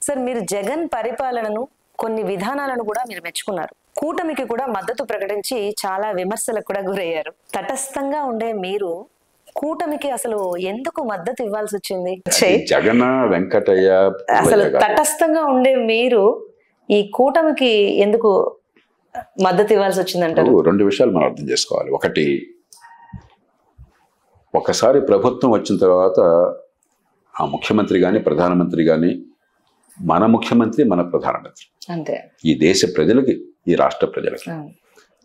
Sir మీరు జగన్ పరిపాలనను కొన్ని విధానాలను కూడా మీరు మెచ్చుకున్నారు. కూటమికి కూడా మద్దతు ప్రకటించి చాలా విమర్శలకు కూడా గురయ్యారు. తటస్థంగా ఉండే మీరు కూటమికి అసలు ఎందుకు మద్దతు ఇవ్వాల్సి వచ్చింది? జగన్ వెంకటయ్య అసలు తటస్థంగా ఉండే మీరు ఈ కూటమికి ఎందుకు మద్దతు ఇవ్వాల్సి వచ్చిందంటారు? రెండు విషయాలు మనం అర్థం చేసుకోవాలి. ఒకటి, ఒకసారి ప్రభుత్వం వచ్చిన తర్వాత ఆ ముఖ్యమంత్రి కానీ ప్రధానమంత్రి కానీ మన ముఖ్యమంత్రి మన ప్రధానమంత్రి అంతే, ఈ దేశ ప్రజలకి, ఈ రాష్ట్ర ప్రజలకి.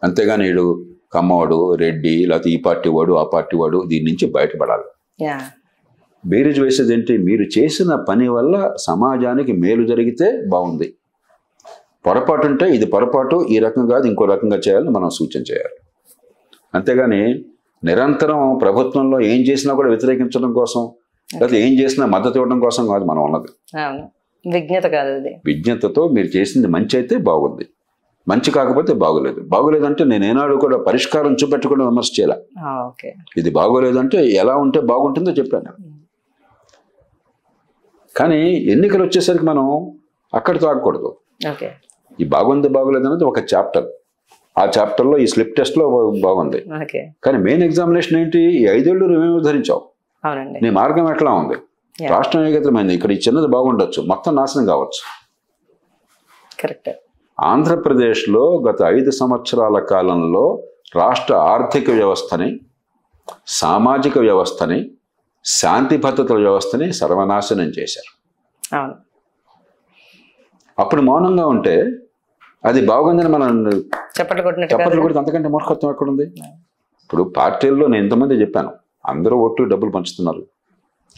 అంతేగాని వీడు కమ్మవాడు, రెడ్డి, లేకపోతే ఈ పార్టీ వాడు, ఆ పార్టీ వాడు, దీని నుంచి బయటపడాలి. బేరీజు వేసేది ఏంటి? మీరు చేసిన పని వల్ల సమాజానికి మేలు జరిగితే బాగుంది, పొరపాటు ఉంటే ఇది పొరపాటు, ఈ రకంగా కాదు ఇంకో రకంగా చేయాలని మనం సూచన చేయాలి. అంతేగాని నిరంతరం ప్రభుత్వంలో ఏం చేసినా కూడా వ్యతిరేకించడం కోసం, లేకపోతే ఏం చేసినా మద్దతు ఇవ్వడం కోసం కాదు మనం ఉన్నది. విజ్ఞత కాదు అది. విజ్ఞతతో మీరు చేసింది మంచి అయితే బాగుంది, మంచి కాకపోతే బాగోలేదు. బాగోలేదంటే నేను ఏనాడు కూడా పరిష్కారం చూపెట్టకుండా విమర్శ చేయాల. ఇది బాగోలేదంటే ఎలా ఉంటే బాగుంటుందో చెప్పాను. కానీ ఎన్నికలు వచ్చేసరికి మనం అక్కడితో ఆగకూడదు. ఈ బాగుంది బాగోలేదు అనేది ఒక చాప్టర్. ఆ చాప్టర్లో ఈ స్లిప్ టెస్ట్లో బాగుంది, కానీ మెయిన్ ఎగ్జామినేషన్ ఏంటి? ఈ 5 ఏళ్ళు నువ్వేమో ధరించావు, నీ మార్గం ఎట్లా ఉంది, రాష్ట్రం ఏకత్రమైంది, ఇక్కడ ఈ చిన్నది బాగుండొచ్చు, మొత్తం నాశనం కావచ్చు. కరెక్ట్. ఆంధ్రప్రదేశ్లో గత 5 సంవత్సరాల కాలంలో రాష్ట్ర ఆర్థిక వ్యవస్థని, సామాజిక వ్యవస్థని, శాంతి భద్రతల వ్యవస్థని సర్వనాశనం చేశారు. అప్పుడు మౌనంగా ఉంటే అది బాగుందని మనం చప్పట్లు కొడితే అంతకంటే మూర్ఖత్వం ఎక్కడుంది? ఇప్పుడు పార్టీల్లో నేను ఎంతమంది చెప్పాను, అందరూ ఓట్లు డబ్బులు పంచుతున్నారు,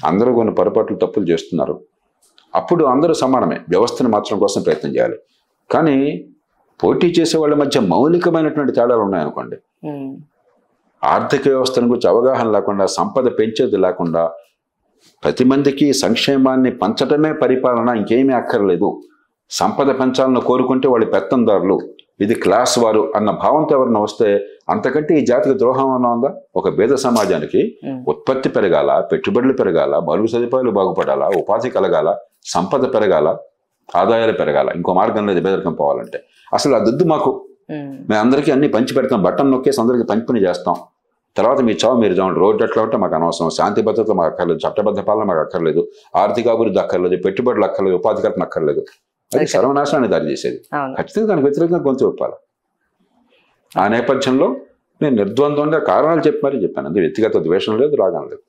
అందరూ కొన్ని పొరపాట్లు తప్పులు చేస్తున్నారు. అప్పుడు అందరూ సమానమే, వ్యవస్థను మార్చడం కోసం ప్రయత్నం చేయాలి. కానీ పోటీ చేసే వాళ్ళ మధ్య మౌలికమైనటువంటి తేడాలు ఉన్నాయనుకోండి, ఆర్థిక వ్యవస్థను గురించి అవగాహన లేకుండా, సంపద పెంచేది లేకుండా, ప్రతి మందికి సంక్షేమాన్ని పంచటమే పరిపాలన, ఇంకేమీ అక్కర్లేదు, సంపద పెంచాలని కోరుకుంటే వాళ్ళు పెత్తందారులు, ఇది క్లాస్ వారు అన్న భావంతో ఎవరన్నా వస్తే అంతకంటే ఈ జాతికి ద్రోహం అన్నా ఉందా? ఒక పేద సమాజానికి ఉత్పత్తి పెరగాల, పెట్టుబడులు పెరగాల, మరుగు సదుపాయాలు బాగుపడాలా, ఉపాధి కలగాల, సంపద పెరగాల, ఆదాయాలు పెరగాల. ఇంకో మార్గం లేదు పేదరికం పోవాలంటే. అసలు ఆ దుద్దు మాకు, మేము అందరికీ అన్ని పంచి పెడతాం, బట్టన్ నొక్కేసి అందరికీ పంపిణీ చేస్తాం, తర్వాత మీ చావు మీరు చావండి, రోడ్డు ఎట్లా ఉంటే మాకు అనవసరం, శాంతి భద్రత మాకు అక్కర్లేదు, చట్టబద్ధ పాలన మాకు అక్కర్లేదు, ఆర్థిక అభివృద్ధి అక్కర్లేదు, పెట్టుబడులు అక్కర్లేదు, ఉపాధి కల్పన అక్కర్లేదు. అది సర్వనాశనాన్ని దారి చేసేది. ఖచ్చితంగా దానికి వ్యతిరేకంగా గొంతు విప్పాలి. ఆ నేపథ్యంలో నేను నిర్ద్వంద్వంగా కారణాలు చెప్పి మరీ చెప్పాను. అందుకే వ్యక్తిగత ద్వేషం లేదు, రాగం లేదు.